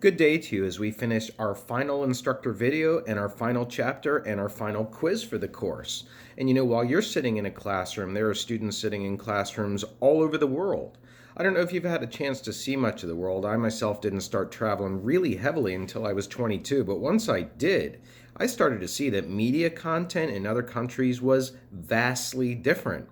Good day to you as we finish our final instructor video and our final chapter and our final quiz for the course. And while you're sitting in a classroom, there are students sitting in classrooms all over the world. I don't know if you've had a chance to see much of the world. I myself didn't start traveling really heavily until I was 22, but once I did, I started to see that media content in other countries was vastly different.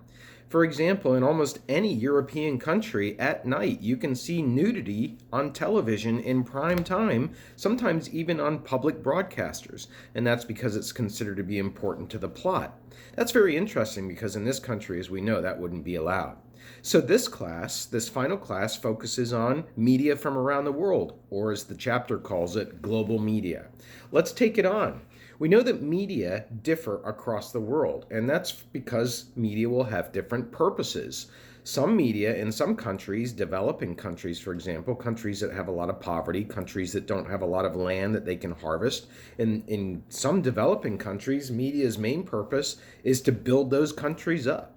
For example, in almost any European country at night, you can see nudity on television in prime time, sometimes even on public broadcasters, and that's because it's considered to be important to the plot. That's very interesting because in this country, as we know, that wouldn't be allowed. So this class, this final class, focuses on media from around the world, or as the chapter calls it, global media. Let's take it on. We know that media differ across the world, and that's because media will have different purposes. Some media in some countries, developing countries, for example, countries that have a lot of poverty, countries that don't have a lot of land that they can harvest. In some developing countries, media's main purpose is to build those countries up,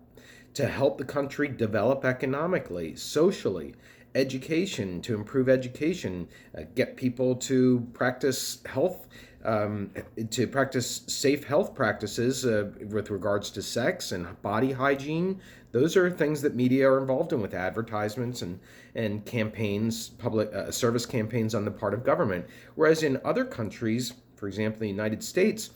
to help the country develop economically, socially, education, to improve education, get people to practice health, to practice safe health practices with regards to sex and body hygiene. Those are things that media are involved in with advertisements and campaigns, public service campaigns on the part of government. Whereas in other countries, for example, the United States,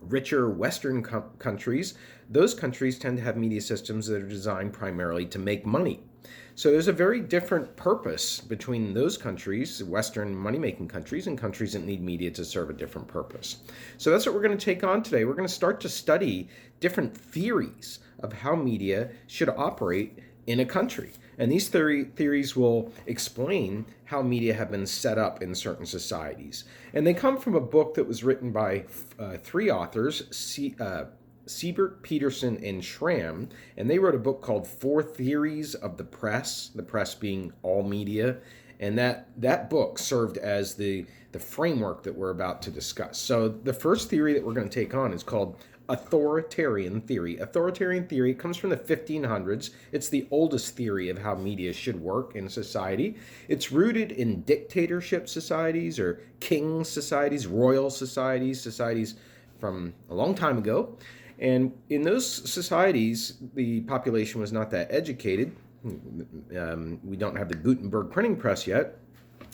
richer Western countries, those countries tend to have media systems that are designed primarily to make money. So there's a very different purpose between those countries, Western money-making countries, and countries that need media to serve a different purpose. So that's what we're going to take on today. We're going to start to study different theories of how media should operate in a country. And these theories will explain how media have been set up in certain societies. And they come from a book that was written by three authors, Siebert, Peterson, and Schramm, and they wrote a book called Four Theories of the Press being all media, and that book served as the framework that we're about to discuss. So the first theory that we're going to take on is called authoritarian theory. Authoritarian theory comes from the 1500s. It's the oldest theory of how media should work in society. It's rooted in dictatorship societies or king societies, royal societies, societies from a long time ago. And in those societies, the population was not that educated. We don't have the Gutenberg printing press yet.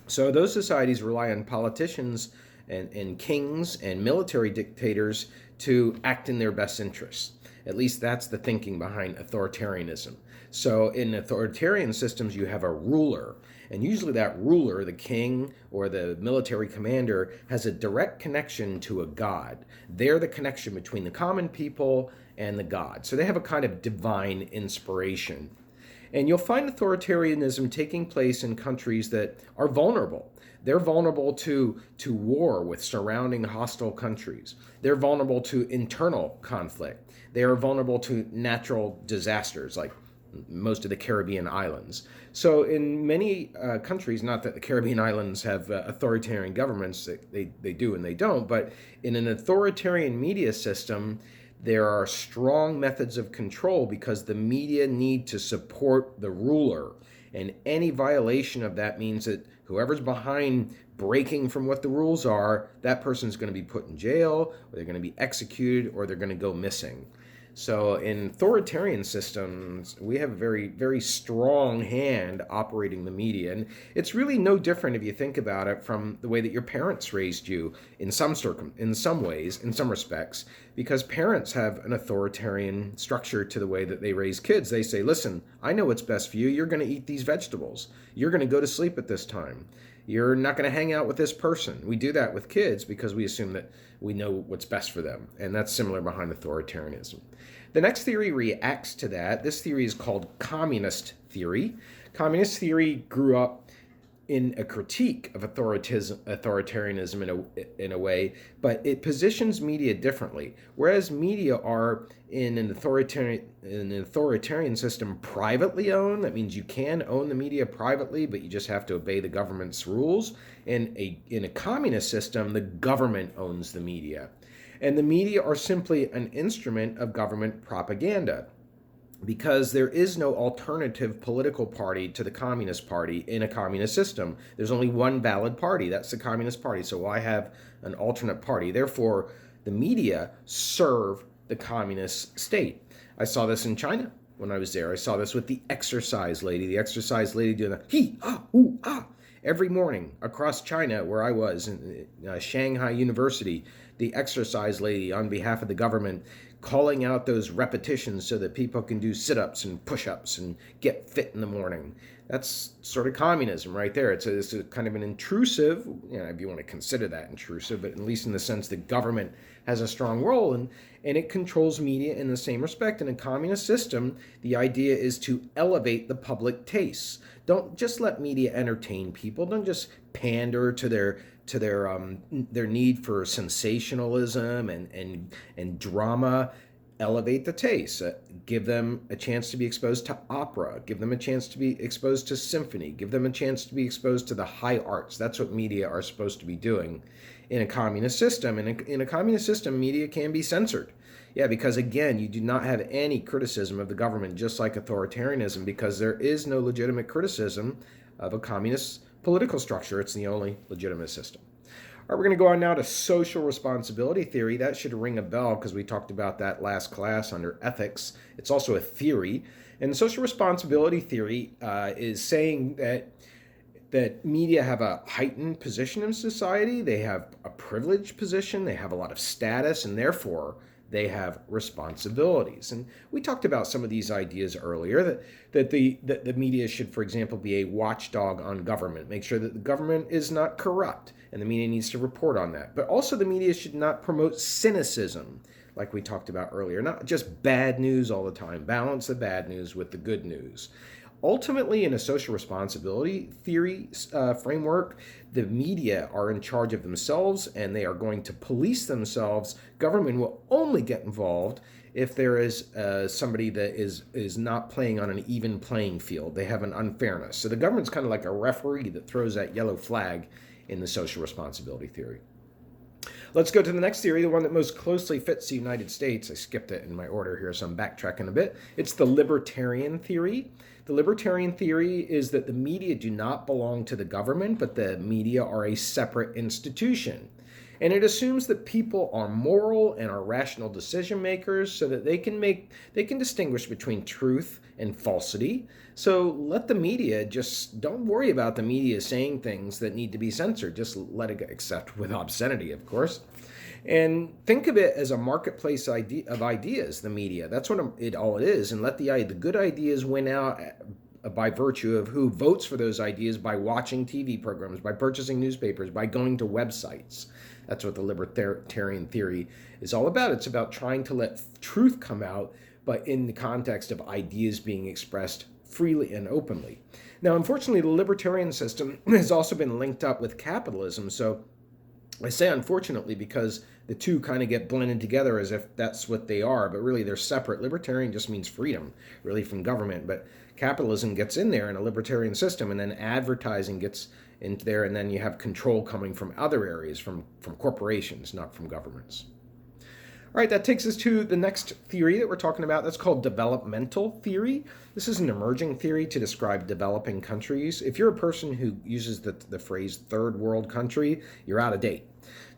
So those societies rely on politicians and kings and military dictators to act in their best interests. At least that's the thinking behind authoritarianism. So in authoritarian systems, you have a ruler. And usually that ruler, the king or the military commander, has a direct connection to a god. They're the connection between the common people and the god. So they have a kind of divine inspiration. And you'll find authoritarianism taking place in countries that are vulnerable. They're vulnerable to war with surrounding hostile countries. They're vulnerable to internal conflict. They are vulnerable to natural disasters like most of the Caribbean islands. So in many countries, not that the Caribbean islands have authoritarian governments, they do and they don't, but in an authoritarian media system, there are strong methods of control because the media need to support the ruler. And any violation of that means that whoever's behind breaking from what the rules are, that person's going to be put in jail, or they're going to be executed, or they're going to go missing. So in authoritarian systems, we have a very, very strong hand operating the media. And it's really no different if you think about it from the way that your parents raised you in some ways, in some respects, because parents have an authoritarian structure to the way that they raise kids. They say, listen, I know what's best for you. You're going to eat these vegetables. You're going to go to sleep at this time. You're not going to hang out with this person. We do that with kids because we assume that we know what's best for them. And that's similar behind authoritarianism. The next theory reacts to that. This theory is called communist theory. Communist theory grew up in a critique of authoritarianism in a way, but it positions media differently. Whereas media are in an authoritarian system privately owned, that means you can own the media privately, but you just have to obey the government's rules. In a communist system, the government owns the media. And the media are simply an instrument of government propaganda. because there is no alternative political party to the Communist Party in a communist system. There's only one valid party, that's the Communist Party. So why have an alternate party? Therefore, the media serve the communist state. I saw this in China when I was there. I saw this with the exercise lady doing the hee, ah, ooh, ah. Every morning across China, where I was, in Shanghai University, the exercise lady on behalf of the government calling out those repetitions so that people can do sit-ups and push-ups and get fit in the morning. That's sort of communism right there. It's a kind of an intrusive, if you want to consider that intrusive, but at least in the sense the government has a strong role and it controls media in the same respect. In a communist system, the idea is to elevate the public tastes. Don't just let media entertain people. Don't just pander to their need for sensationalism and drama. Elevate the taste. Give them a chance to be exposed to opera. Give them a chance to be exposed to symphony. Give them a chance to be exposed to the high arts. That's what media are supposed to be doing in a communist system. And in a communist system, media can be censored. Yeah, because again, you do not have any criticism of the government, just like authoritarianism, because there is no legitimate criticism of a communist political structure. It's the only legitimate system. All right, we're going to go on now to social responsibility theory. That should ring a bell because we talked about that last class under ethics. It's also a theory. And social responsibility theory is saying that media have a heightened position in society. They have a privileged position. They have a lot of status, and therefore they have responsibilities. And we talked about some of these ideas earlier, that the media should, for example, be a watchdog on government, make sure that the government is not corrupt, and the media needs to report on that. But also the media should not promote cynicism, like we talked about earlier, not just bad news all the time. Balance the bad news with the good news. Ultimately, in a social responsibility theory framework, the media are in charge of themselves and they are going to police themselves. Government will only get involved if there is somebody that is not playing on an even playing field. They have an unfairness. So the government's kind of like a referee that throws that yellow flag in the social responsibility theory. Let's go to the next theory, the one that most closely fits the United States. I skipped it in my order here, so I'm backtracking a bit. It's the Libertarian Theory. The Libertarian Theory is that the media do not belong to the government, but the media are a separate institution. And it assumes that people are moral and are rational decision makers so that they can distinguish between truth and falsity. So let the media, just don't worry about the media saying things that need to be censored. Just let it go, except with obscenity, of course. And think of it as a marketplace of ideas, the media. That's what it all is. And let the good ideas win out by virtue of who votes for those ideas by watching TV programs, by purchasing newspapers, by going to websites. That's what the Libertarian Theory is all about. It's about trying to let truth come out, but in the context of ideas being expressed freely and openly. Now, unfortunately, the libertarian system has also been linked up with capitalism. So I say unfortunately because the two kind of get blended together as if that's what they are, but really they're separate. Libertarian just means freedom, really, from government, but capitalism gets in there in a libertarian system, and then advertising gets into there, and then you have control coming from other areas, from corporations, not from governments. All right, that takes us to the next theory that we're talking about. That's called developmental theory. This is an emerging theory to describe developing countries. If you're a person who uses the phrase third world country, you're out of date.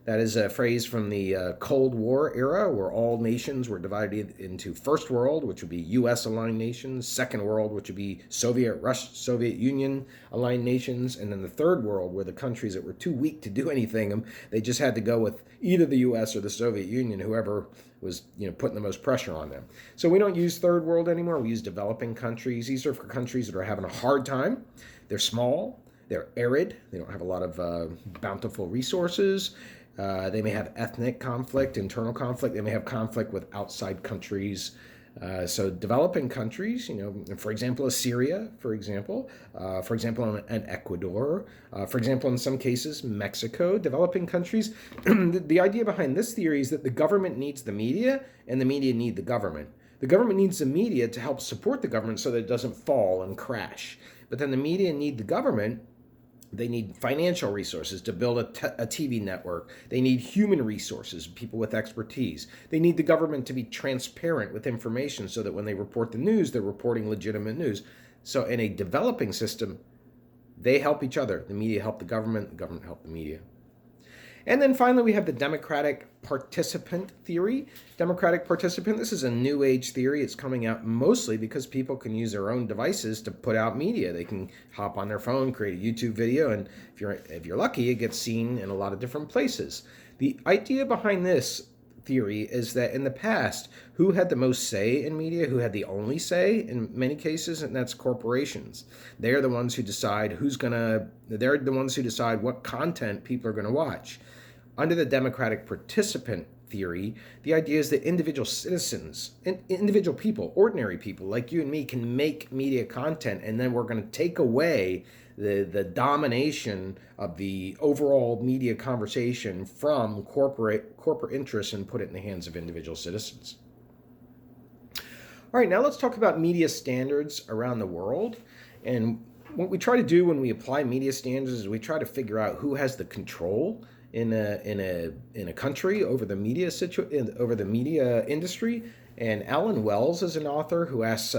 That is a phrase from the Cold War era, where all nations were divided into First World, which would be U.S.-aligned nations, Second World, which would be Soviet Union-aligned nations, and then the Third World, where the countries that were too weak to do anything, they just had to go with either the U.S. or the Soviet Union, whoever was putting the most pressure on them. So we don't use Third World anymore. We use developing countries. These are for countries that are having a hard time. They're small. They're arid. They don't have a lot of bountiful resources. They may have ethnic conflict, internal conflict. They may have conflict with outside countries. So developing countries, for example, Syria, for example, and Ecuador, for example, in some cases, Mexico, developing countries. The idea behind this theory is that the government needs the media and the media need the government. The government needs the media to help support the government so that it doesn't fall and crash. But then the media need the government They need financial resources to build a TV network. They need human resources, people with expertise. They need the government to be transparent with information so that when they report the news, they're reporting legitimate news. So in a developing system, they help each other. The media help the government help the media. And then finally, we have the democratic participant theory. Democratic participant, this is a new age theory. It's coming out mostly because people can use their own devices to put out media. They can hop on their phone, create a YouTube video, and if you're lucky, it gets seen in a lot of different places. The idea behind this theory is that in the past, who had the most say in media, who had the only say in many cases, and that's corporations. They're the ones who decide they're the ones who decide what content people are gonna watch. Under the democratic participant theory, the idea is that individual citizens, individual people, ordinary people like you and me can make media content, and then we're going to take away the domination of the overall media conversation from corporate interests and put it in the hands of individual citizens. All right, now let's talk about media standards around the world. And what we try to do when we apply media standards is we try to figure out who has the control in a country over the media industry. And Alan Wells is an author who asks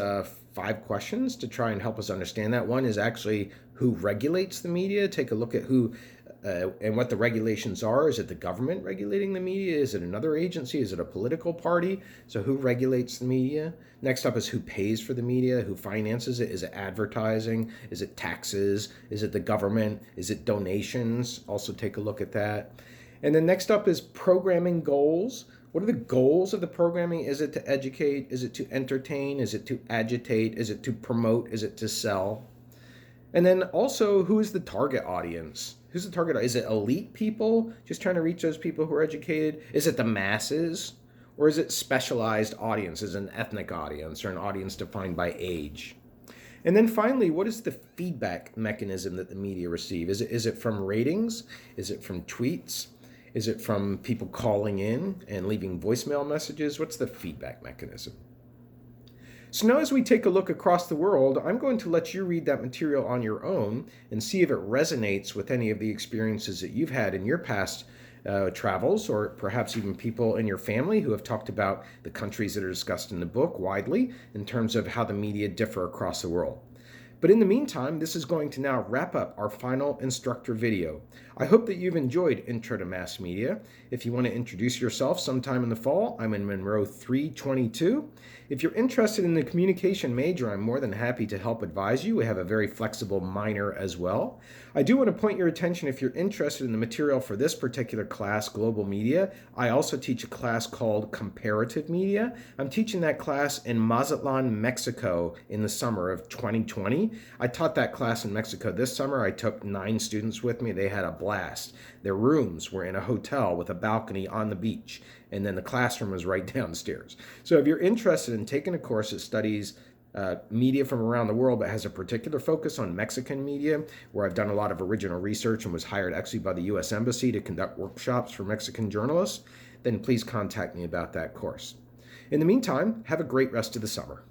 5 questions to try and help us understand that. One is actually who regulates the media. Take a look at who and what the regulations are. Is it the government regulating the media? Is it another agency? Is it a political party? So who regulates the media? Next up is who pays for the media, who finances it. Is it advertising? Is it taxes? Is it the government? Is it donations? Also take a look at that. And then next up is programming goals. What are the goals of the programming? Is it to educate? Is it to entertain? Is it to agitate? Is it to promote? Is it to sell? And then also, who is the target audience? Who's the target? Is it elite people, just trying to reach those people who are educated? Is it the masses? Or is it specialized audiences, an ethnic audience or an audience defined by age? And then finally, what is the feedback mechanism that the media receive? Is it from ratings? Is it from tweets? Is it from people calling in and leaving voicemail messages? What's the feedback mechanism? So now as we take a look across the world, I'm going to let you read that material on your own and see if it resonates with any of the experiences that you've had in your past travels, or perhaps even people in your family who have talked about the countries that are discussed in the book widely in terms of how the media differ across the world. But in the meantime, this is going to now wrap up our final instructor video. I hope that you've enjoyed Intro to Mass Media. If you want to introduce yourself sometime in the fall, I'm in Monroe 322. If you're interested in the communication major, I'm more than happy to help advise you. We have a very flexible minor as well. I do want to point your attention, if you're interested in the material for this particular class, Global Media, I also teach a class called Comparative Media. I'm teaching that class in Mazatlan, Mexico in the summer of 2020. I taught that class in Mexico this summer. I took 9 students with me. They had a blast. Their rooms were in a hotel with a balcony on the beach, and then the classroom was right downstairs. So if you're interested in taking a course that studies media from around the world but has a particular focus on Mexican media, where I've done a lot of original research and was hired actually by the U.S. Embassy to conduct workshops for Mexican journalists, then please contact me about that course. In the meantime, have a great rest of the summer.